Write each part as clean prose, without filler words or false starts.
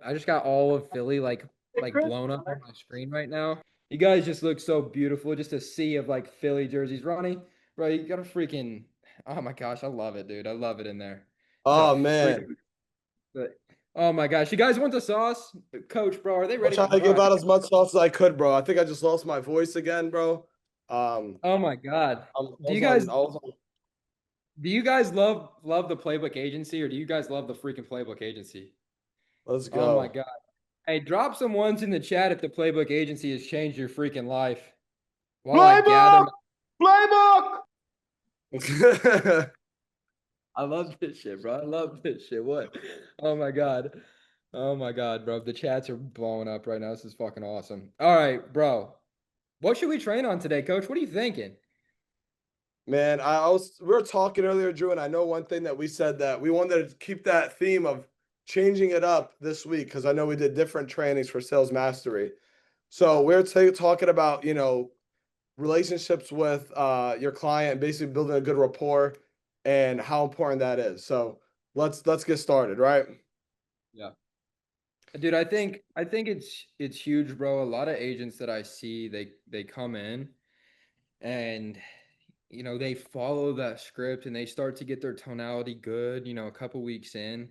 I just got all of Philly like blown up on my screen right now. You guys just look so beautiful. Just a sea of like Philly jerseys. Ronnie, bro, you got a freaking oh my gosh, I love it, dude. I love it in there. It's a Oh freak. man, Oh my gosh, you guys want the sauce? Coach, bro, are they I'm ready? trying to Bro, give I out think as much sauce as I could, bro. I think I just lost my voice again, bro. Um, oh my God. I Do you was guys on, I was on. do you guys love the Playbook Agency or do you guys love the freaking Playbook Agency? Let's Oh my go. God. Hey, drop some ones in the chat if the Playbook Agency has changed your freaking life while I gather. Playbook, playbook. I love this shit, bro. I love this shit. What? Oh my God. Oh my God, bro. The chats are blowing up right now. This is fucking awesome. All right, bro. What should we train on today, coach? What are you thinking? Man, we were talking earlier, Drew, and I know one thing that we said that we wanted to keep that theme of changing it up this week because I know we did different trainings for sales mastery. So we're talking about, relationships with your client, basically building a good rapport and how important that is. So let's get started, right? Yeah. Dude, I think it's huge, bro. A lot of agents that I see, they come in and they follow that script and they start to get their tonality good, a couple weeks in,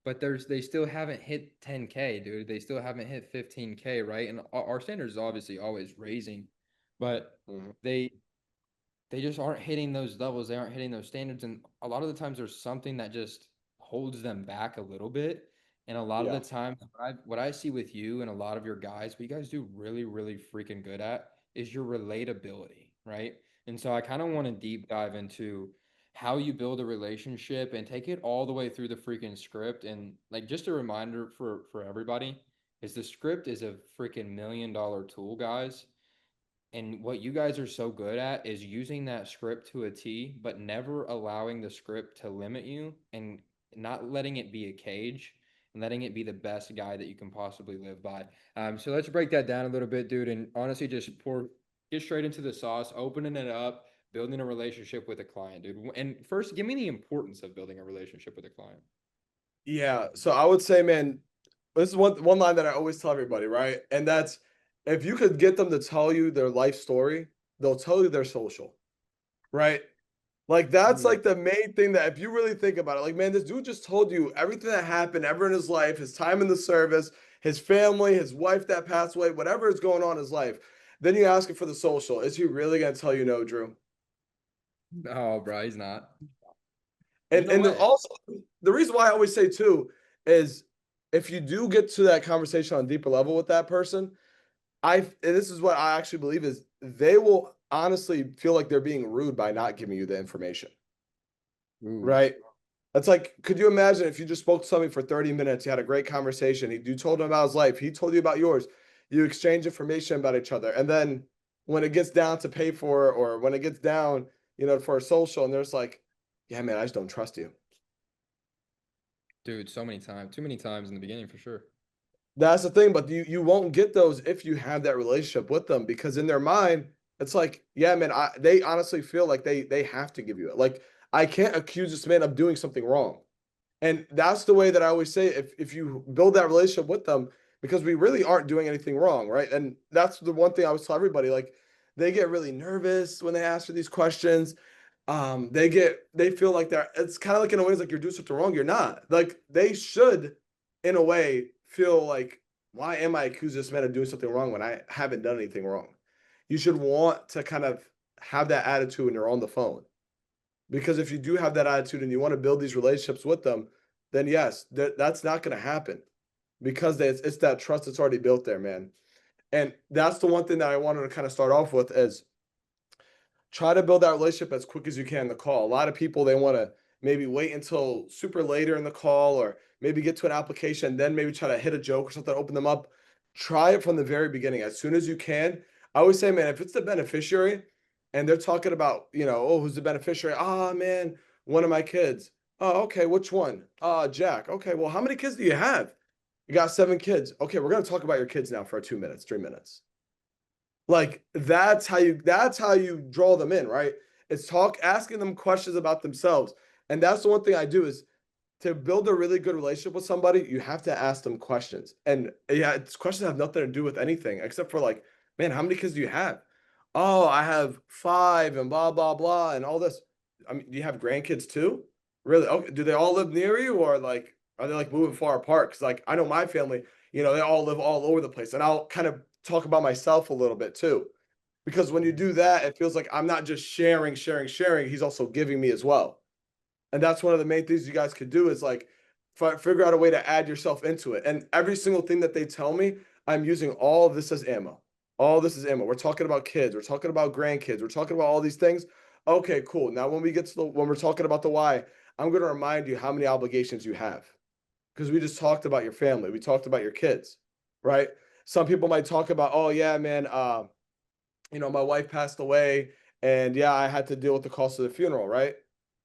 but they still haven't hit 10K, dude. They still haven't hit 15K, right? And our standard is obviously always raising, but Mhm. they they just aren't hitting those levels. They aren't hitting those standards, and a lot of the times there's something that just holds them back a little bit. And a lot of the Yeah. times, what I see with you and a lot of your guys, what you guys do really, really freaking good at is your relatability, right? And so I kind of want to deep dive into how you build a relationship and take it all the way through the freaking script. And like just a reminder for everybody is the script is a freaking $1 million tool, guys. And what you guys are so good at is using that script to a T, but never allowing the script to limit you and not letting it be a cage and letting it be the best guide that you can possibly live by. So let's break that down a little bit, dude. And honestly, get straight into the sauce, opening it up, building a relationship with a client, dude. And first, give me the importance of building a relationship with a client. Yeah. So I would say, man, this is one line that I always tell everybody, right? And that's if you could get them to tell you their life story, they'll tell you their social, right? Like that's Mm, like the main thing that if you really think about it, like man, this dude just told you everything that happened ever in his life, his time in the service, his family, his wife that passed away, whatever is going on in his life. Then you ask him for the social. Is he really gonna tell you no, Drew? no, bro, he's not. There's And no and way. also the reason why I always say too is if you do get to that conversation on a deeper level with that person, and this is what I actually believe is they will honestly feel like they're being rude by not giving you the information, Ooh. right? That's like, could you imagine if you just spoke to somebody for 30 minutes, you had a great conversation, you told him about his life, he told you about yours, you exchange information about each other, and then when it gets down to pay for it, or when it gets down, for a social, and there's like, yeah, man, I just don't trust you. Dude, so many times, too many times in the beginning for sure. That's the thing, but you won't get those if you have that relationship with them because in their mind, it's like, yeah, man, they honestly feel like they have to give you it. Like I can't accuse this man of doing something wrong. And that's the way that I always say if you build that relationship with them, because we really aren't doing anything wrong, right? And that's the one thing I always tell everybody, like they get really nervous when they ask for these questions. They feel like it's kind of like in a way it's like you're doing something wrong. You're not. Like they should, in a way, feel like, why am I accusing this man of doing something wrong when I haven't done anything wrong? You should want to kind of have that attitude when you're on the phone. Because if you do have that attitude and you want to build these relationships with them, then yes, that's not going to happen because it's that trust that's already built there, man. And that's the one thing that I wanted to kind of start off with is try to build that relationship as quick as you can in the call. A lot of people they want to maybe wait until super later in the call or maybe get to an application, then maybe try to hit a joke or something, open them up. Try it from the very beginning as soon as you can. I always say, man, if it's the beneficiary and they're talking about, oh, who's the beneficiary? Ah, man, one of my kids. Oh, okay, which one? Jack. Okay, well, how many kids do you have? You got 7 kids. Okay, we're gonna talk about your kids now for 2 minutes, 3 minutes. Like that's how you draw them in, right? It's asking them questions about themselves. And that's the one thing I do is to build a really good relationship with somebody, you have to ask them questions. And yeah, it's questions have nothing to do with anything except for like, man, how many kids do you have? Oh, I have 5 and blah, blah, blah, and all this. I mean, do you have grandkids too? Really? Okay. Do they all live near you or like are they like moving far apart? Because like I know my family, they all live all over the place. And I'll kind of talk about myself a little bit too. Because when you Mhm. do that, it feels like I'm not just sharing, sharing, sharing. He's also giving me as well. And that's one of the main things you guys could do is like figure out a way to add yourself into it. And every single thing that they tell me, I'm using all of this as ammo. All this is ammo. We're talking about kids. We're talking about grandkids. We're talking about all these things. Okay, cool. Now, when we get to when we're talking about the why, I'm going to remind you how many obligations you have because we just talked about your family. We talked about your kids, right? Some people might talk about, oh yeah, man, my wife passed away and yeah, I had to deal with the cost of the funeral, right?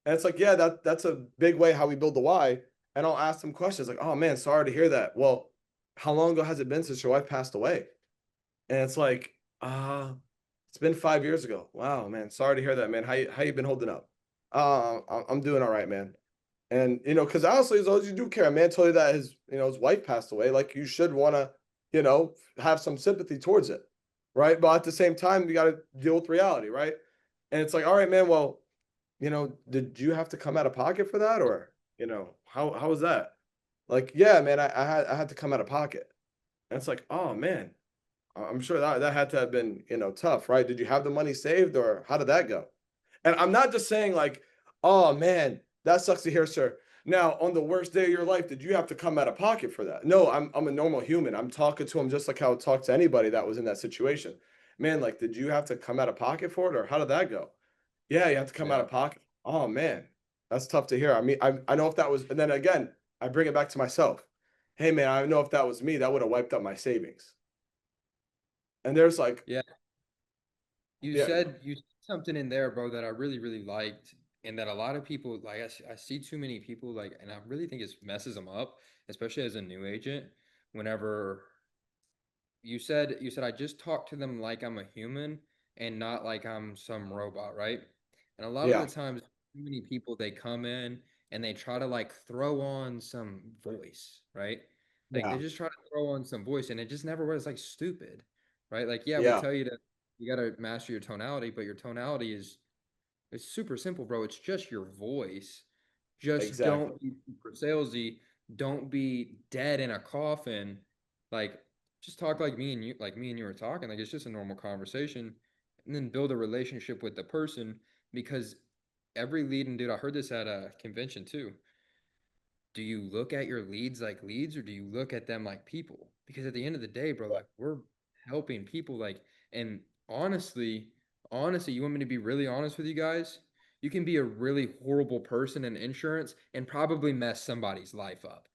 And it's like, yeah, that's a big way how we build the why. And I'll ask them questions like, oh man, sorry to hear that. Well, how long ago has it been since your wife passed away? And it's like, it's been 5 years ago. Wow, man. Sorry to hear that, man. How you been holding up? I'm doing all right, man. And because honestly, as long as you do care, a man told you that his wife passed away, like you should want to, have some sympathy towards it, right? But at the same time, you got to deal with reality, right? And it's like, all right, man. Well, did you have to come out of pocket for that, or how was that? Like, yeah, man, I had to come out of pocket, and it's like, oh man, I'm sure that had to have been tough, right? Did you have the money saved, or how did that go? And I'm not just saying like, oh man, that sucks to hear, sir. Now, on the worst day of your life, did you have to come out of pocket for that? No, I'm a normal human. I'm talking to him just like I would talk to anybody that was in that situation. Man, like, did you have to come out of pocket for it, or how did that go? Yeah, you have to come out Yeah. of pocket. Oh man, that's tough to hear. I mean, I know if that was, and then again, I bring it back to myself. Hey man, I know if that was me, that would have wiped up my savings. And there's like, Yeah. You yeah, said you said something in there, bro, that I really, really liked, and that a lot of people like. I see too many people like, and I really think it messes them up, especially as a new agent. Whenever you said I just talk to them like I'm a human and not like I'm some robot, right? And a lot of yeah, the times, too many people they come in and they try to like throw on some voice, right? Like they yeah, just try to throw on some voice and it just never was like stupid, right? Like, yeah, we yeah, tell you to you got to master your tonality, but your tonality is it's super simple, bro. It's just your voice. Just exactly. don't be super salesy. Don't be dead in a coffin. Like, just talk like me and you were talking. Like, it's just a normal conversation. And then build a relationship with the person because every lead, and dude, I heard this at a convention too. Do you look at your leads like leads or do you look at them like people? Because at the end of the day, bro, like we're helping people like and honestly, you want me to be really honest with you guys? You can be a really horrible person in insurance and probably mess somebody's life up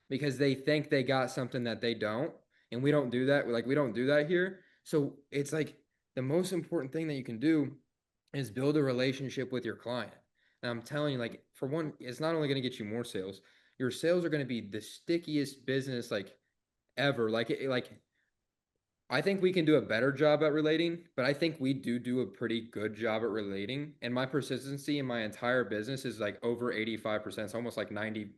because they think they got something that they don't, and we don't do that. Like we don't do that here. So it's like the most important thing that you can do is build a relationship with your client. And I'm telling you, like for one, it's not only going to get you more sales. Your sales are going to be the stickiest business like ever. Like I think we can do a better job at relating, but I think we do a pretty good job at relating. And my persistency in my entire business is like over 85%. It's almost like 90%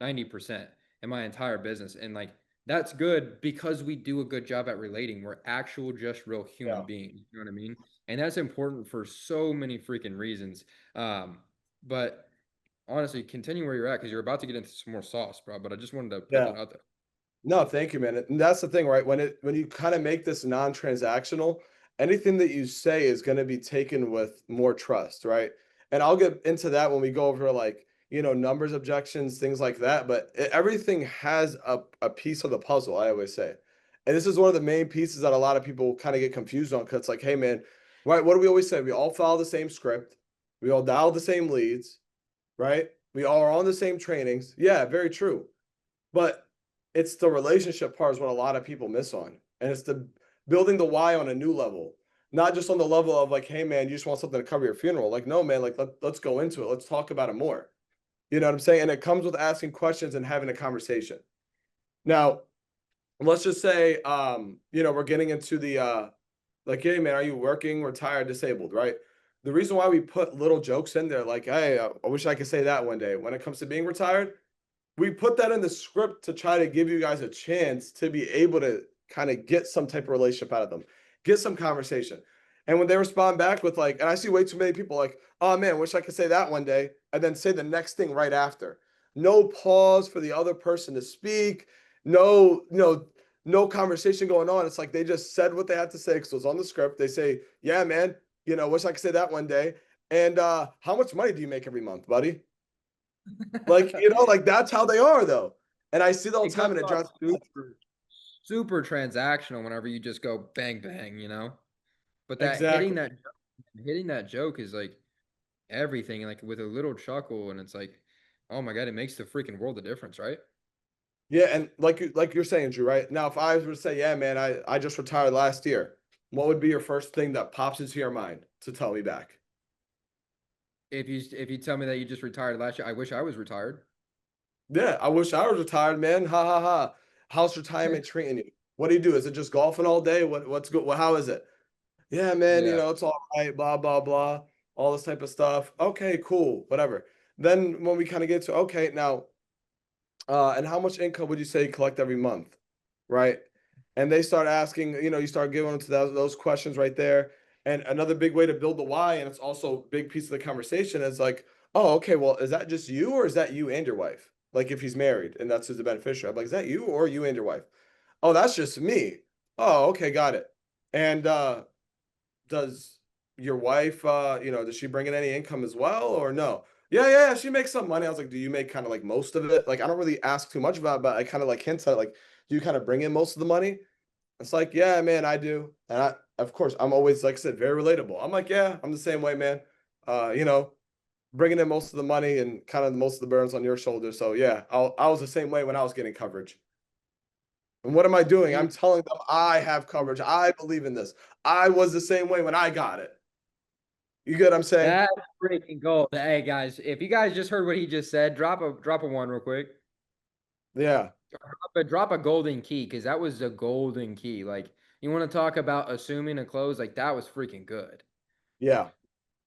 in my entire business. And like that's good because we do a good job at relating. We're actual, just real human Yeah. beings. You know what I mean? And that's important for so many freaking reasons. But honestly, continue where you're at because you're about to get into some more sauce, bro. But I just wanted to put Yeah. that out there. No, thank you, man. And that's the thing, right? When you kind of make this non-transactional, anything that you say is going to be taken with more trust, right? And I'll get into that when we go over like, numbers objections, things like that. But everything has a piece of the puzzle, I always say. And this is one of the main pieces that a lot of people kind of get confused on because it's like, hey, man, right? What do we always say? We all follow the same script. We all dial the same leads, right? We all are on the same trainings. Yeah, very true. But it's the relationship part is what a lot of people miss on. And it's the building the why on a new level, not just on the level of like, hey man, you just want something to cover your funeral. Like, no, man, like let's go into it. Let's talk about it more. You know what I'm saying? And it comes with asking questions and having a conversation. Now, let's just say we're getting into the like, hey man, are you working, retired, disabled, right? The reason why we put little jokes in there, like, hey, I wish I could say that one day when it comes to being retired, we put that in the script to try to give you guys a chance to be able to kind of get some type of relationship out of them, get some conversation. And when they respond back with like, and I see way too many people like, oh man, wish I could say that one day, and then say the next thing right after. No pause for the other person to speak. No, no conversation going on. It's like they just said what they had to say because it was on the script. They say, yeah, man, wish I could say that one day. And how much money do you make every month, buddy? Like, like that's how they are though. And I see the whole It time comes and it off drives me nuts. super transactional whenever you just go bang bang, you know? But that Exactly. hitting that joke is like everything, and like with a little chuckle, and it's like, oh my God, it makes the freaking world a difference, right? Yeah, and like you're saying, Drew, right? Now, if I were to say, yeah, man, I just retired last year, what would be your first thing that pops into your mind to tell me back? If you tell me that you just retired last year, I wish I was retired. Yeah, I wish I was retired, man. Ha ha ha. How's retirement treating you? What do you do? Is it just golfing all day? What's good? Well, how is it? Yeah, man, Yeah. it's all right, blah, blah, blah, all this type of stuff. Okay, cool, whatever. Then when we kind of get to okay, now and how much income would you say you collect every month, right? And they start asking, you start giving them to those questions right there. And another big way to build the why, and it's also a big piece of the conversation, is like, oh, okay, well, is that just you or is that you and your wife? Like if he's married and that's his beneficiary, I'm like, is that you or you and your wife? Oh, that's just me. Oh, okay, got it. And does your wife does she bring in any income as well or no? Yeah, she makes some money. I was like, do you make kind of like most of it? Like I don't really ask too much about it, but I kind of like hints at like, do you kind of bring in most of the money? It's like, yeah, man, I do. And of course I'm always, like I said, very relatable. I'm like, yeah, I'm the same way, man. uh you know Bringing in most of the money and kind of most of the burdens on your shoulders. So yeah, I was the same way when I was getting coverage. And what am I doing? You I'm telling them I have coverage. I believe in this. I was the same way when I got it. You get what I'm saying? That's freaking gold. Hey guys, if you guys just heard what he just said, drop a one real quick. Yeah. Drop a golden key, because that was the golden key. Like, you want to talk about assuming a close, like that was freaking good. Yeah. Can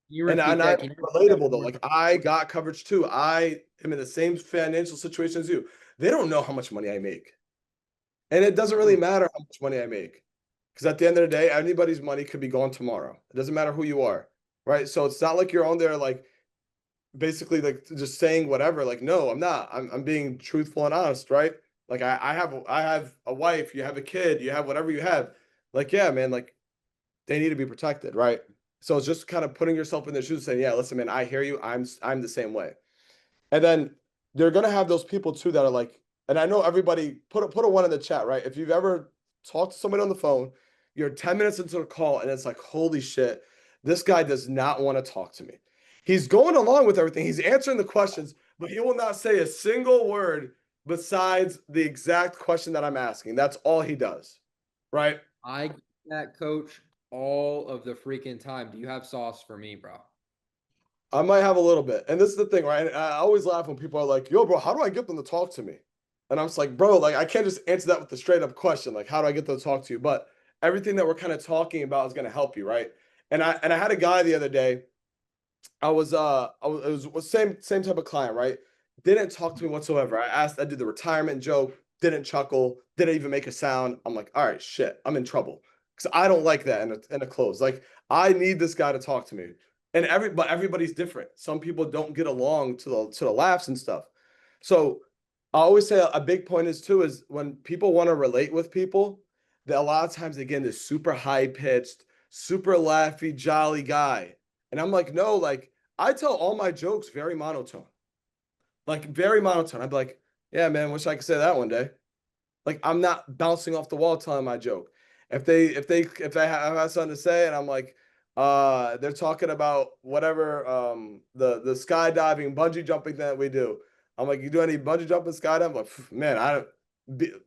you And repeat I'm that? Can you repeat that relatable one though. more Like time? I got coverage too. I am in the same financial situation as you. They don't know how much money I make. And it doesn't really Mm-mm. matter how much money I make. Because at the end of the day, anybody's money could be gone tomorrow. It doesn't matter who you are. Right. So it's not like you're on there like basically like just saying whatever. Like, no, I'm not. I'm being truthful and honest, right? Like I have a wife, you have a kid, you have whatever you have. Like, yeah, man, like they need to be protected, right? So it's just kind of putting yourself in their shoes and saying, yeah, listen, man, I hear you. I'm the same way. And then they're gonna have those people too that are like, and I know everybody put a one in the chat, right? If you've ever talked to somebody on the phone, you're 10 minutes into a call, and it's like, holy shit, this guy does not want to talk to me. He's going along with everything, he's answering the questions, but he will not say a single word besides the exact question that I'm asking. That's all he does, right? I get that, coach, all of the freaking time. Do you have sauce for me, bro? I might have a little bit. And this is the thing, right? I always laugh when people are like, yo, bro, how do I get them to talk to me? And I'm just like, bro, like I can't just answer that with a straight up question. Like, how do I get them to talk to you? But everything that we're kind of talking about is going to help you, right? And I had a guy the other day. It was same type of client, right? Didn't talk to me whatsoever. I did the retirement joke, didn't chuckle, didn't even make a sound. I'm like, all right, shit, I'm in trouble. Because I don't like that in a close. Like, I need this guy to talk to me. And but everybody's different. Some people don't get along to the laughs and stuff. So I always say a big point is too is when people want to relate with people, that a lot of times again this super high pitched, super laughy, jolly guy. And I'm like, no, like I tell all my jokes very monotone, like very monotone. I'd be like, yeah, man, wish I could say that one day. Like I'm not bouncing off the wall telling my joke. If they have something to say and I'm like, they're talking about whatever the skydiving bungee jumping that we do. I'm like, you do any bungee jumping skydiving? I'm like, man, I don't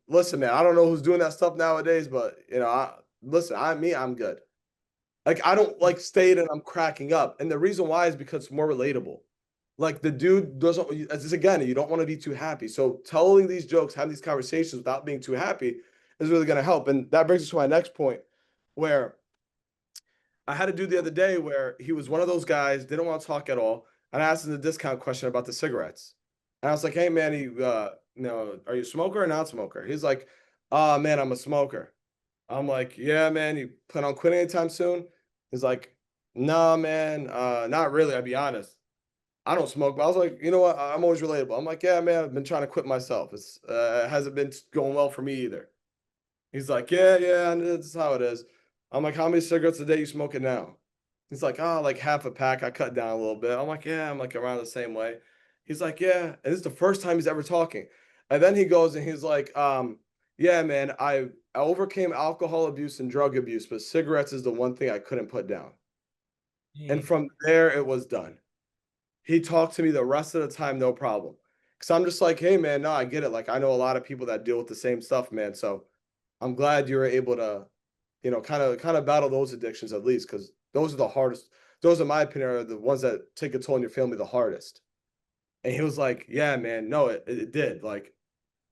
listen, man. I don't know who's doing that stuff nowadays, but listen, I'm good. Like I don't like stayed and I'm cracking up. And the reason why is because it's more relatable. Like the dude doesn't, as this again, you don't want to be too happy. So telling these jokes, having these conversations without being too happy is really going to help. And that brings us to my next point where I had a dude the other day where he was one of those guys, didn't want to talk at all. And I asked him the discount question about the cigarettes. And I was like, hey man, are you a smoker or not smoker? He's like, man, I'm a smoker. I'm like, yeah, man, you plan on quitting anytime soon? He's like, nah, man, not really, I'll be honest. I don't smoke, but I was like, you know what? I'm always relatable. I'm like, yeah, man, I've been trying to quit myself. It hasn't been going well for me either. He's like, yeah, yeah, and that's how it is. I'm like, how many cigarettes a day you smoking now? He's like, oh, like half a pack. I cut down a little bit. I'm like, yeah, I'm like around the same way. He's like, yeah. And this is the first time he's ever talking. And then he goes and he's like, yeah, man, I overcame alcohol abuse and drug abuse, but cigarettes is the one thing I couldn't put down. And Dang. from there, it was done. He talked to me the rest of the time, no problem. Cause I'm just like, hey, man, no, I get it. Like, I know a lot of people that deal with the same stuff, man. So I'm glad you were able to, kind of battle those addictions at least, because those are the hardest. Those, in my opinion, are the ones that take a toll on your family the hardest. And he was like, "Yeah, man, no, it did. Like,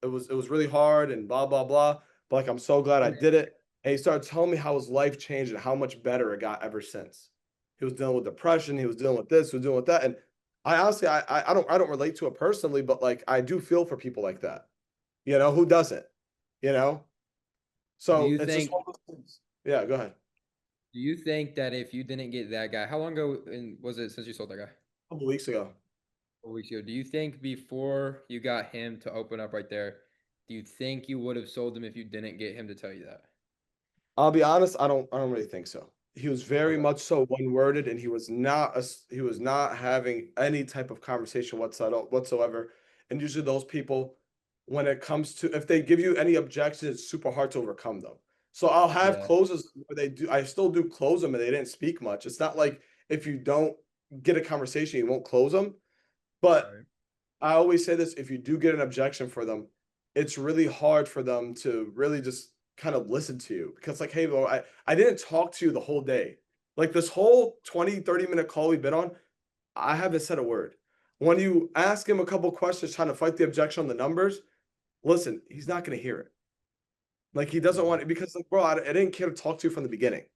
it was really hard and blah blah blah. But like, I'm so glad I did it." And he started telling me how his life changed and how much better it got ever since. He was dealing with depression. He was dealing with this. He was dealing with that. And I honestly, I don't relate to it personally, but like, I do feel for people like that. Who doesn't? You know. Do So you it's just think one of those things. Yeah, go ahead. do you think that if you didn't get that guy, how long ago was it since you sold that guy? A couple weeks ago. 4 weeks ago. Do you think before you got him to open up right there, do you think you would have sold him if you didn't get him to tell you that? I'll be honest, I don't really think so. He was very Okay. much so one-worded, and he was not having any type of conversation whatsoever. And usually those people, when it comes to if they give you any objections, it's super hard to overcome them. So I'll have Yeah. closes where I still do close them and they didn't speak much. It's not like if you don't get a conversation, you won't close them. But Right. I always say this, if you do get an objection for them, it's really hard for them to really just kind of listen to you because like, hey, bro, I didn't talk to you the whole day. Like this whole 20-30 minute call we've been on, I haven't said a word. When you ask him a couple questions trying to fight the objection on the numbers, listen, he's not going to hear it. Like he doesn't Yeah. want it because like, bro, I didn't care to talk to you from the beginning,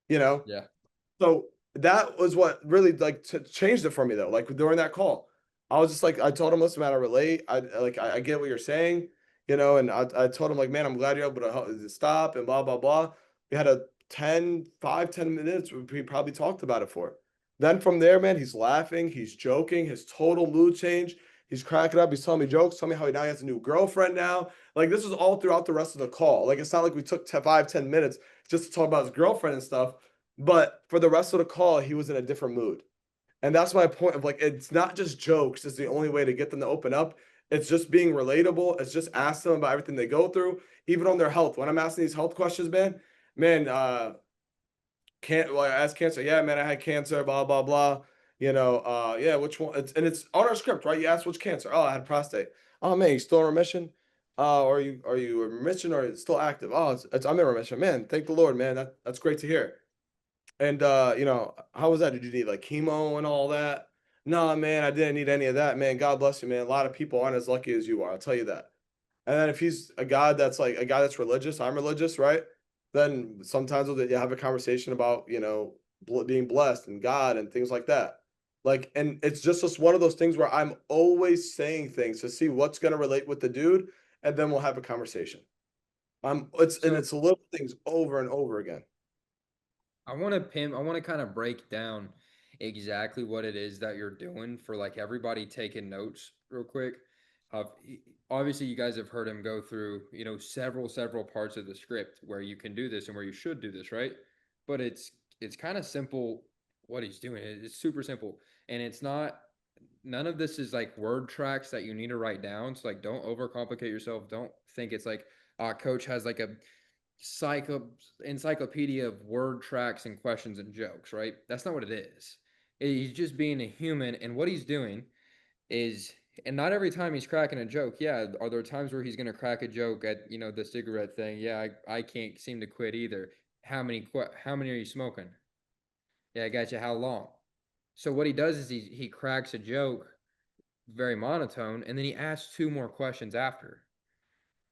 you know? Yeah. So that was what really like changed it for me though. Like during that call, I was just like, I told him, listen, man, I relate. I get what you're saying, and I told him like, man, I'm glad you're able to stop and blah blah blah. We had a 10 minutes. We probably talked about it for. Then from there, man, he's laughing, he's joking, his total mood change. He's cracking up. He's telling me jokes, telling me how he now has a new girlfriend now. Like this was all throughout the rest of the call. Like it's not like we took 5-10 minutes just to talk about his girlfriend and stuff. But for the rest of the call, he was in a different mood. And that's my point of like, it's not just jokes is the only way to get them to open up. It's just being relatable. It's just ask them about everything they go through, even on their health. When I'm asking these health questions, man, can't well, I asked cancer. Yeah, man, I had cancer, blah, blah, blah. Yeah, which one? It's on our script, right? You ask which cancer. Oh, I had prostate. Oh man, you still in remission? Are you in remission or it's still active? Oh, I'm in remission. Man, thank the Lord, man. That's great to hear. And how was that? Did you need like chemo and all that? No, man, I didn't need any of that, man. God bless you, man. A lot of people aren't as lucky as you are. I'll tell you that. And then if he's a guy that's like a guy that's religious, I'm religious, right? Then sometimes you have a conversation about, being blessed and God and things like that. Like, and it's just one of those things where I'm always saying things to see what's going to relate with the dude, and then we'll have a conversation. So It's little things over and over again. I want to kind of break down exactly what it is that you're doing for like everybody taking notes real quick. Obviously, you guys have heard him go through, several parts of the script where you can do this and where you should do this, right? But it's kind of simple what he's doing. It's super simple, and it's not. None of this is like word tracks that you need to write down. So like, don't overcomplicate yourself. Don't think it's like, coach has like a psycho encyclopedia of word tracks and questions and jokes, right? That's not what it is. He's just being a human, and what he's doing is, and not every time he's cracking a joke. Yeah, are there times where he's gonna crack a joke at the cigarette thing? Yeah, I can't seem to quit either. How many are you smoking? Yeah, I got you. How long? So what he does is he cracks a joke, very monotone, and then he asks two more questions after.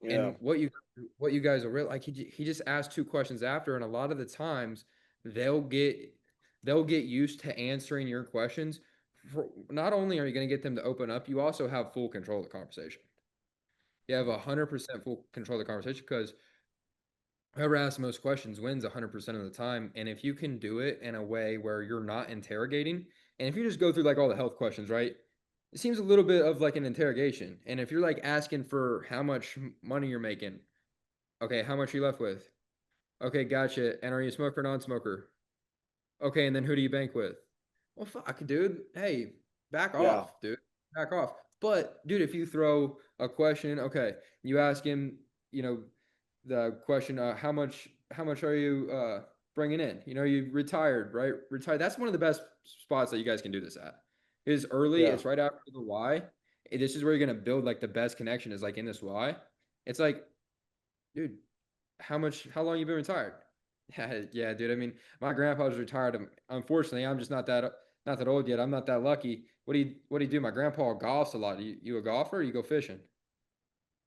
Yeah. And what you guys are real like he just asked two questions after, and a lot of the times they'll get they'll get used to answering your questions not only are you going to get them to open up, you also have full control of the conversation. You have 100% full control of the conversation because whoever asks the most questions wins 100% of the time. And if you can do it in a way where you're not interrogating, and if you just go through like all the health questions, right? It seems a little bit of like an interrogation. And if you're like asking for how much money you're making, okay, how much are you left with? Okay, gotcha. And are you a smoker or non-smoker? Okay, and then who do you bank with? Well, fuck, dude. Hey, back Yeah. off, dude. Back off. But, dude, if you throw a question, okay, you ask him, the question, how much are you bringing in? You retired, right? Retired. That's one of the best spots that you guys can do this at. It is early. Yeah. It's right after the why. This is where you're gonna build like the best connection is like in this why. It's like, dude, how long you been retired? Yeah, yeah, dude. I mean, my grandpa was retired. Unfortunately, I'm just not that old yet. I'm not that lucky. What do you do? My grandpa golfs a lot. You a golfer or you go fishing?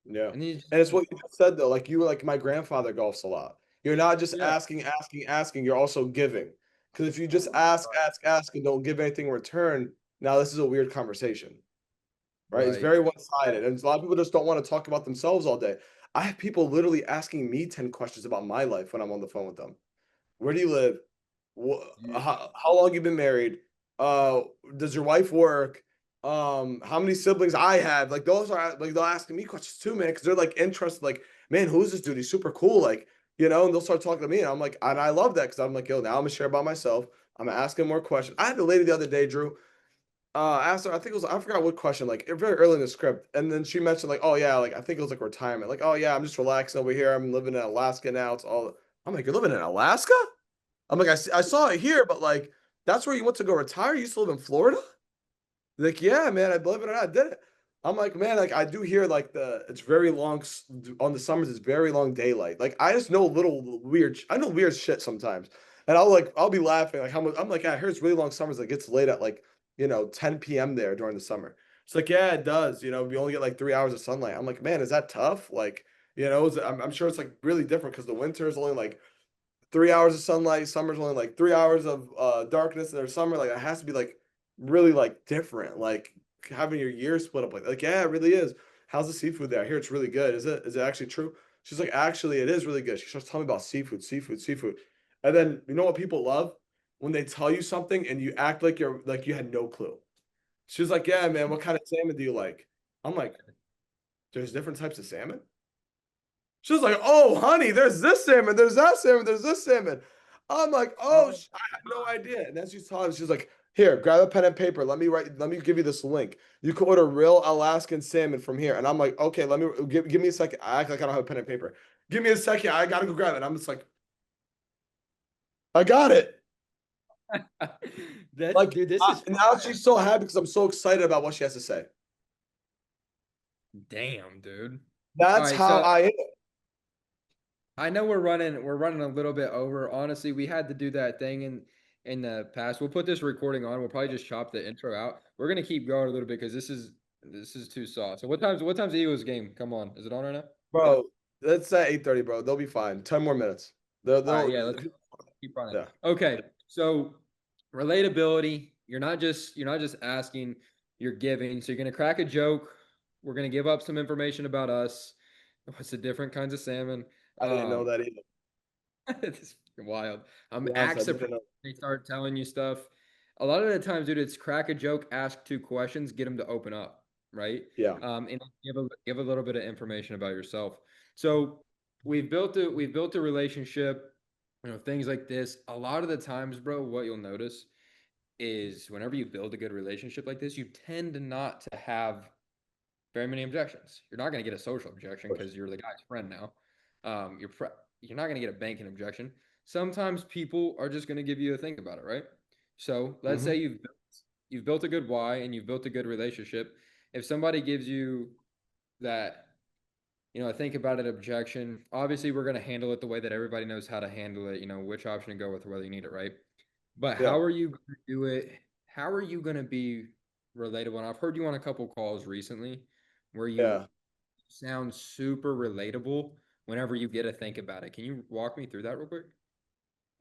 Yeah. And he's just And it's like, what you just said though. Like you were like my grandfather golfs a lot. You're not just yeah, asking, asking, asking. You're also giving. Because if you just ask, and don't give anything in return, now this is a weird conversation, right? It's right. very one-sided, and a lot of people just don't want to talk about themselves all day. I have people literally asking me 10 questions about my life when I'm on the phone with them. Where do you live? You, How long you been married? Uh, does your wife work? How many siblings I have? Like those are like they'll ask me questions too, man, because they're like interested. Like, man, who's this dude? He's super cool. Like, and they'll start talking to me, and I'm like, and I love that because I'm like, yo, now I'm gonna share about myself. I'm gonna ask him more questions. I had a lady the other day, Drew. Asked her, I think it was, I forgot what question, like very early in the script, and then she mentioned like, oh yeah, like I think it was like retirement, like, oh yeah, I'm just relaxing over here. I'm living in Alaska now. It's all. I'm like, you're living in Alaska? I'm like, I saw it here, but like, that's where you went to go retire? You used to live in Florida? Like, yeah, man, I believe it or not, I did it. I'm like, man, like I do hear like it's very long on the summers, it's very long daylight. Like I just know little weird, I know weird shit sometimes. And I'll be laughing like how much I'm like, I heard it's really long summers. It gets late at like, 10 p.m. there during the summer. It's like, yeah, it does. We only get like 3 hours of sunlight. I'm like, man, is that tough? Like, I'm sure it's like really different because the winter is only like 3 hours of sunlight. Summer's only like 3 hours of darkness. And their summer, like it has to be like really like different. Like having your year split up like yeah, it really is. How's the seafood there? I hear it's really good. Is it actually true? She's like, actually, it is really good. She starts telling me about seafood, seafood, seafood. And then you know what people love? When they tell you something and you act like you had no clue. She's like, yeah, man, what kind of salmon do you like? I'm like, there's different types of salmon? She was like, "Oh, honey, there's this salmon, there's that salmon, there's this salmon." I'm like, "Oh, oh, I had no idea." And then she's talking. She's like, "Here, grab a pen and paper. Let me write. Let me give you this link. You can order real Alaskan salmon from here." And I'm like, "Okay, let me give me a second. I act like I don't have a pen and paper. Give me a second. I gotta go grab it." And I'm just like, "I got it." that's Like dude. This is now she's so happy because I'm so excited about what she has to say. damn, dude. All That's right, how so I am. I know we're running a little bit over. Honestly, we had to do that thing in the past. We'll put this recording on. We'll probably just chop the intro out. We're gonna keep going a little bit because this is too soft. So what time's the Eagles game? Come on, is it on right now? Bro, let's say 8:30, bro. They'll be fine. 10 more minutes. All right, They'll yeah, let's keep running. yeah. Okay, so relatability. You're not just asking, you're giving. So you're gonna crack a joke. We're gonna give up some information about us. What's the different kinds of salmon? I didn't know Um, that either. it's wild. To be honest, Act I surprised didn't know. when they start telling you stuff. A lot of the times, dude, it's crack a joke, ask two questions, get them to open up, right? Yeah. And give a little bit of information about yourself. So we've built a relationship, things like this. A lot of the times, bro, what you'll notice is whenever you build a good relationship like this, you tend to not to have very many objections. You're not going to get a social objection because you're the guy's friend now. You're not going to get a banking objection. Sometimes people are just going to give you a think about it, right? So let's say Hmm. you've built a good why and you've built a good relationship. If somebody gives you that, I think about it objection. Obviously, we're going to handle it the way that everybody knows how to handle it. Which option to go with, whether you need it, right? But how Yeah. are you going to do it? How are you going to be relatable? And I've heard you on a couple calls recently where you Yeah. sound super relatable whenever you get to think about it. Can you walk me through that real quick?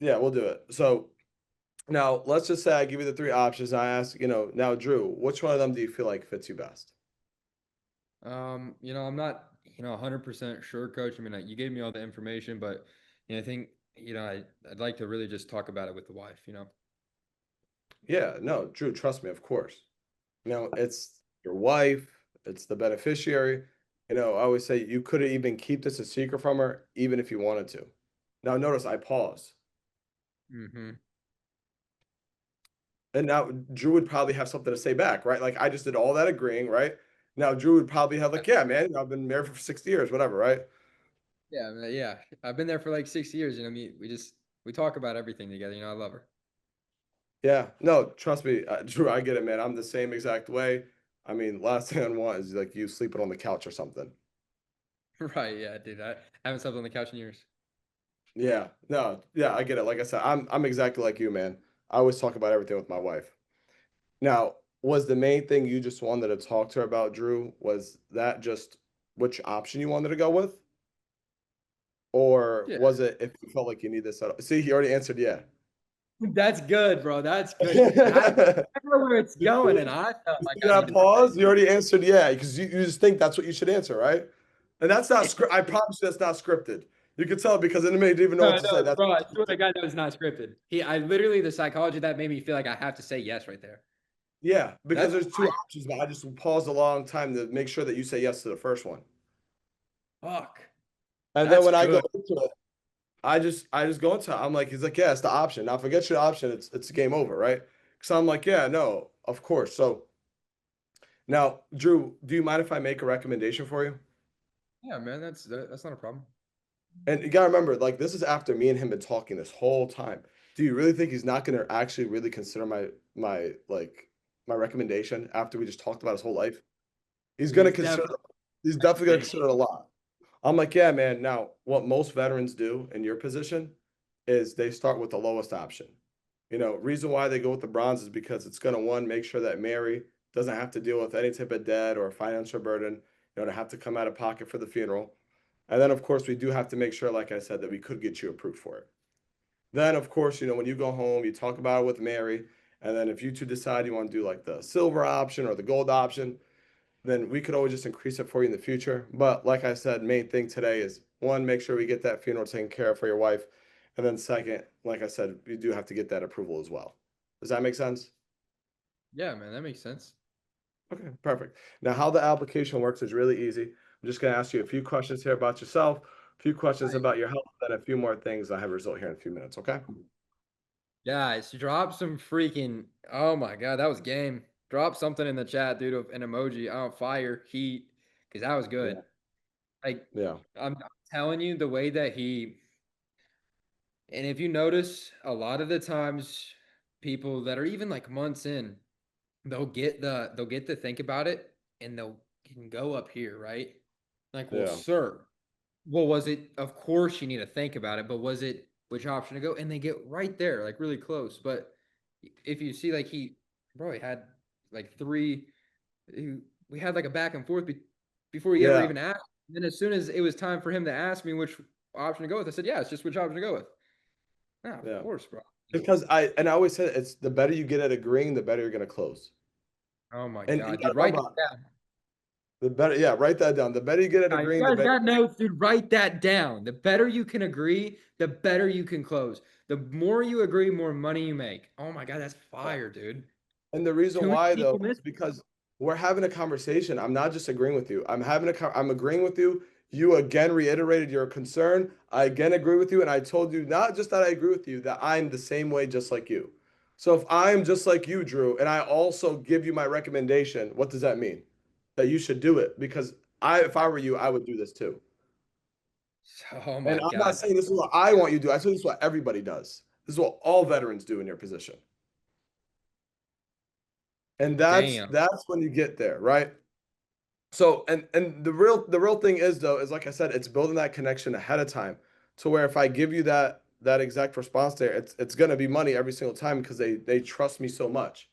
Yeah. We'll do it. So Now, let's just say I give you the three options. I ask, now, Drew, which one of them do you feel like fits you best? I'm not, 100% sure, coach. I mean, you gave me all the information, but I think, I'd like to really just talk about it with the wife. Yeah, no, Drew, trust me, of course. It's your wife, it's the beneficiary. I always say you couldn't even keep this a secret from her, even if you wanted to. Now, notice I pause. Mm-hmm. And now Drew would probably have something to say back, right? Like I just did all that agreeing, right? Now Drew would probably have like, yeah, man, I've been married for 60 years, whatever, right? Yeah, yeah. I've been there for like 6 years. We talk about everything together. I love her. Yeah, no, trust me, Drew, I get it, man. I'm the same exact way. I mean, last thing I want is like you sleeping on the couch or something. Right, yeah, dude. I haven't slept on the couch in years. Yeah, no, yeah, I get it. Like I said, I'm exactly like you, man. I always talk about everything with my wife. Now, was the main thing you just wanted to talk to her about, Drew? Was that just which option you wanted to go with? Or Yeah. was it if you felt like you need this? See, he already answered yeah. That's good, bro. That's good. I You know where it's going, and see I felt you like see I that needed to say, pause? You already answered yeah, because you just think that's what you should answer, right? And that's not script. I promise you that's not scripted. You can tell because it made even know no, what to say. no, That's bro. I not swear to scripted. God, that was not scripted. I literally, the psychology that made me feel like I have to say yes right there. Yeah, because That's there's two options, but I just paused a long time to make sure that you say yes to the first one. fuck. And then That's when I go good. into it, I just go into it. I'm like, he's like, yeah, it's the option. Now forget your option, it's game over, right? So I'm like, yeah, no, of course. So now, Drew, do you mind if I make a recommendation for you? Yeah, man. That's not a problem. And you gotta remember, like, this is after me and him been talking this whole time. Do you really think he's not gonna actually really consider my recommendation after we just talked about his whole life? He's gonna He's consider definitely. he's definitely gonna consider it a lot. I'm like, yeah, man. Now, what most veterans do in your position is they start with the lowest option. Reason why they go with the bronze is because it's gonna one, make sure that Mary doesn't have to deal with any type of debt or financial burden, to have to come out of pocket for the funeral. And then, of course, we do have to make sure, like I said, that we could get you approved for it. Then, of course, when you go home, you talk about it with Mary. And then if you two decide you want to do like the silver option or the gold option, then we could always just increase it for you in the future. But like I said, main thing today is one, make sure we get that funeral taken care of for your wife. And then second, like I said, you do have to get that approval as well. Does that make sense? Yeah, man. That makes sense. Okay, perfect. Now, how the application works is really easy. I'm just going to ask you a few questions here about yourself, a few questions Right. about your health, and a few more things. I have a result here in a few minutes. Okay. Guys, drop some freaking. Oh my God, that was game. Drop something in the chat, dude, of an emoji. On fire, heat, because that was Yeah. good. Like, Yeah. I'm telling you, the way that and if you notice, a lot of the times, people that are even like months in, they'll get to think about it, and they'll can go up here, right? Like, well, Yeah. sir, well, was it? Of course, you need to think about it, but was it which option to go? And they get right there, like really close. But if you see, like bro, he had like three. We had like a back and forth before he ever Yeah. even asked. And then as soon as it was time for him to ask me which option to go with, I said, "Yeah, it's just which option to go with." Yeah, of Yeah. course, bro. Because I always said it's the better you get at agreeing, the better you're going to close. Oh my And you God, got dude, to write remember, that down. the better, yeah, write that down. The better you get at You agreeing, the guys better. got notes, dude. Write that down. The better you can agree, the better you can close. The more you agree, more money you make. Oh my God, that's fire, dude. And the reason Too many why though people miss. is because we're having a conversation. I'm not just agreeing with you. I'm agreeing with you. You again reiterated your concern. I again agree with you. And I told you not just that I agree with you, that I'm the same way just like you. So if I'm just like you, Drew, and I also give you my recommendation, what does that mean? That you should do it because if I were you, I would do this too. Oh And my I'm not God, saying this is what I want you to do. I say this is what everybody does. This is what all veterans do in your position. And that's damn. that's when you get there, right? So and the real thing is though is like I said, it's building that connection ahead of time to where if I give you that exact response there, it's gonna be money every single time because they trust me so much,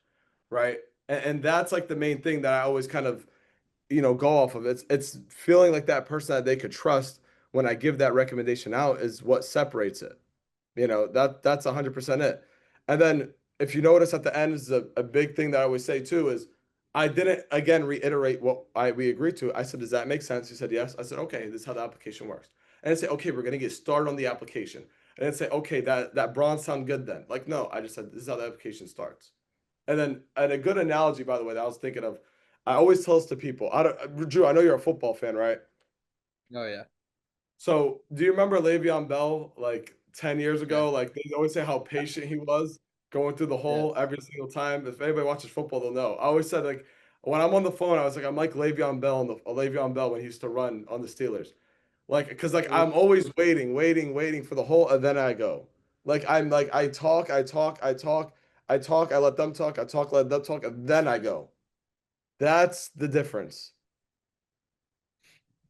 right? And that's like the main thing that I always kind of go off of. It's feeling like that person that they could trust when I give that recommendation out is what separates it. That's 100% it. And then if you notice at the end is a big thing that I always say too is I didn't again reiterate what we agreed to. I said, does that make sense? He said, yes. I said, okay, this is how the application works. And I say, okay, we're gonna get started on the application. And then say, okay, that bronze sound good then. Like, no, I just said this is how the application starts. And then and a good analogy, by the way, that I was thinking of, I always tell this to people. I don't Drew, I know you're a football fan, right? Oh yeah. So do you remember Le'Veon Bell like 10 years Yeah. ago? Like they always say how patient he was going through the Yeah. hole every single time. If anybody watches football, they'll know. I always said like when I'm on the phone, I was like, I'm like Le'Veon Bell and the Le'Veon Bell when he used to run on the Steelers. Like, because like Ooh. I'm always waiting for the hole, and then I go. Like I talk, I let them talk, let them talk, and then I go. That's the difference.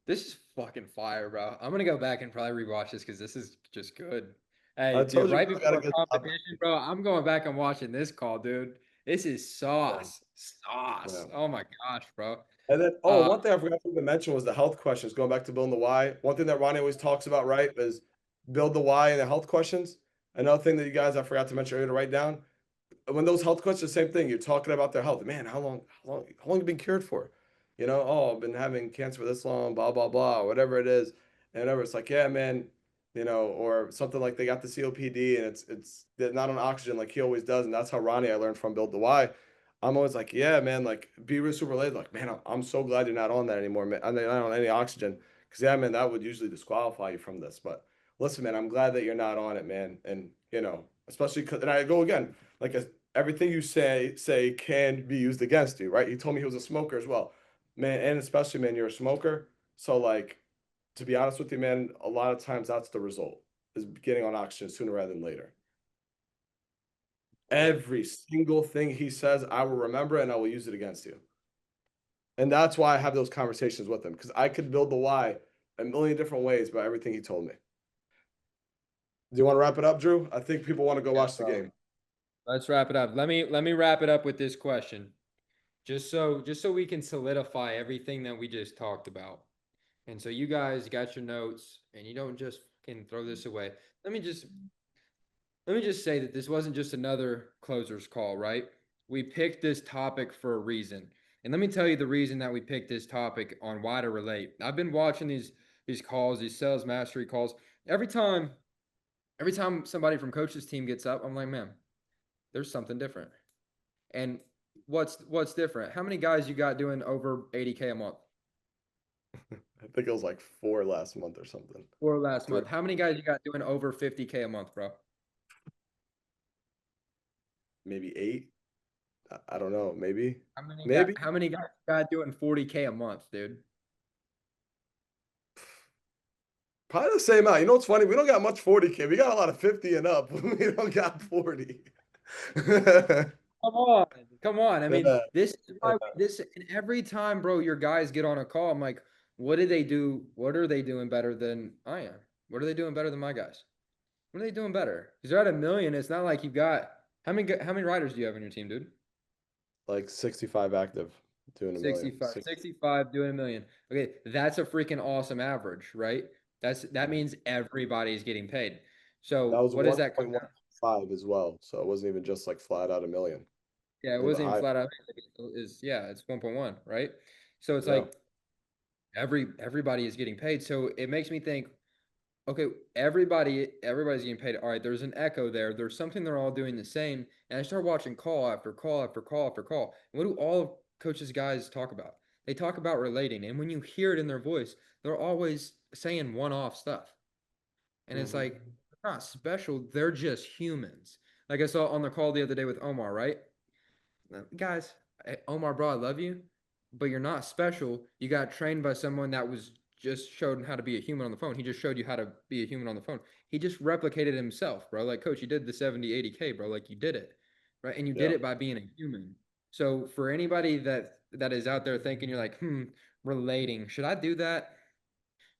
This is fucking fire, bro. I'm gonna go back and probably rewatch this because this is just good. I Hey, dude, told you right I got a before good topic. competition, bro, I'm going back and watching this call, dude. This is Yeah, sauce. yeah. Sauce. Oh my gosh, bro. And then, oh, Uh, one thing I forgot to even mention was the health questions. Going back to building the why. One thing that Ronnie always talks about, right, is build the why and the health questions. Another thing that you guys I forgot to mention earlier to write down. When those health questions, same thing. You're talking about their health. Man, how long you been cured for? You know, oh, I've been having cancer for this long, blah, blah, blah, whatever it is. And whatever, it's like, yeah, man, you know, or something like they got the COPD and they're not on oxygen like he always does. And that's how Ronnie I learned from Build the Why. I'm always like, yeah, man, like be real super related. Like, man, I'm so glad you're not on that anymore, man. I'm not on any oxygen. Cause yeah, man, that would usually disqualify you from this. But listen, man, I'm glad that you're not on it, man. And you know, especially cause, and I go again, like everything you say can be used against you, right? He told me he was a smoker as well, man, and especially man, you're a smoker. So like, to be honest with you, man, a lot of times that's the result is getting on oxygen sooner rather than later. yeah. Every single thing he says, I will remember and I will use it against you. And that's why I have those conversations with him because I could build the why a million different ways by everything he told me. Do you want to wrap it up, Drew? I think people want to go Yeah, watch the bro. game. Let's wrap it up. Let me wrap it up with this question. Just so we can solidify everything that we just talked about. And so you guys got your notes and you don't just fucking throw this away. Let me just let me just say that this wasn't just another closer's call, right? We picked this topic for a reason. And let me tell you the reason that we picked this topic on why to relate. I've been watching these calls, these sales mastery calls. Every time every time somebody from coach's team gets up, I'm like, man, there's something different. And what's different? How many guys you got doing over 80K a month? I think it was like 4 last month or something. Or last 3, month? How many guys you got doing over 50K a month, bro? maybe 8. I don't know. Maybe. How Maybe. how many guys you got doing 40K a month, dude? Probably the same amount. You know what's funny? We don't got much 40K. We got a lot of 50 and up. We don't got 40. Come on. Come on. I mean, Yeah, this is yeah. why this and every time, bro, your guys get on a call, I'm like, what did they do? What are they doing better than I am? What are they doing better than my guys? What are they doing better? Because they're at a million. It's not like you've got how many riders do you have on your team, dude? Like 65 active, doing a million. 65, 65 doing a million. Okay, that's a freaking awesome average, right? That Mhm. means everybody's getting paid. That So was what does that come down? 1.15 as well. So it wasn't even just like flat out a million. Yeah, A it little bit wasn't even higher. flat out. Is yeah, it's 1.1, right? So it's Yeah. like everybody is getting paid. So it makes me think, okay, everybody's getting paid. All right, there's an echo there. There's something they're all doing the same. And I start watching call after call after call after call. And what do all coaches guys talk about? They talk about relating. And when you hear it in their voice, they're always saying one-off stuff. And it's Hmm. like, they're not special. They're just humans. Like I saw on the call the other day with Omar, right? Guys, Omar, bro, I love you, but you're not special. You got trained by someone that was just showed how to be a human on the phone. He just showed you how to be a human on the phone. He just replicated himself, bro. Like, coach, you did the 70, 80K, bro. Like, you did it, right? And you did Yeah. it by being a human. So, for anybody that is out there thinking you're like, relating, should I do that?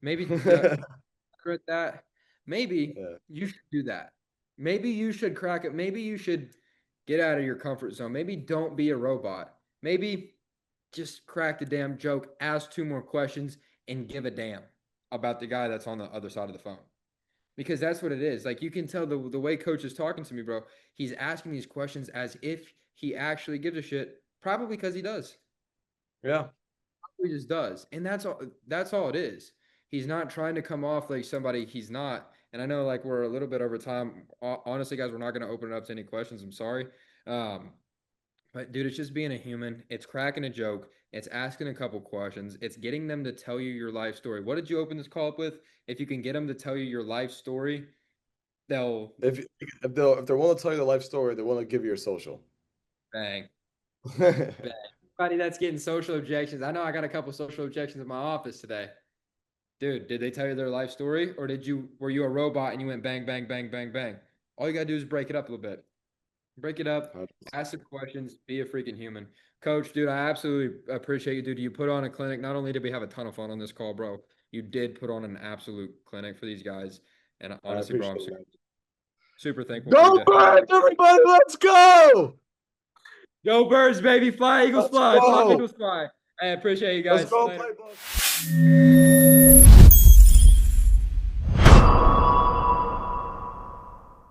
Maybe at that. Maybe Yeah. you should do that. Maybe you should crack it. Maybe you should get out of your comfort zone. Maybe don't be a robot. Maybe just crack the damn joke, ask two more questions, and give a damn about the guy that's on the other side of the phone. because that's what it is. Like you can tell the way coach is talking to me, bro. He's asking these questions as if he actually gives a shit, probably because he does. Yeah. He just does. And that's all it is. He's not trying to come off like somebody he's not. And I know like we're a little bit over time. Honestly, guys, we're not going to open it up to any questions. I'm sorry. Um, but dude, it's just being a human. It's cracking a joke. It's asking a couple questions. It's getting them to tell you your life story. What did you open this call up with? If you can get them to tell you your life story, they'll If they're willing to tell you the life story, they're willing to give you your social. bang. Bang. Everybody that's getting social objections. I know I got a couple social objections in my office today. Dude, did they tell you their life story, or were you a robot and you went bang, bang, bang, bang, bang? All you gotta do is break it up a little bit. Break it up, ask some questions, be a freaking human. Coach, dude, I absolutely appreciate you, dude. You put on a clinic. Not only did we have a ton of fun on this call, bro, you did put on an absolute clinic for these guys. And I honestly, bro, I'm appreciate super, that. super thankful for you Go to have. Birds, everybody, let's go! Go birds, baby. Fly, Eagles Let's fly. Fly, go! Eagles fly. I appreciate you Let's guys. go, Later. Playbook.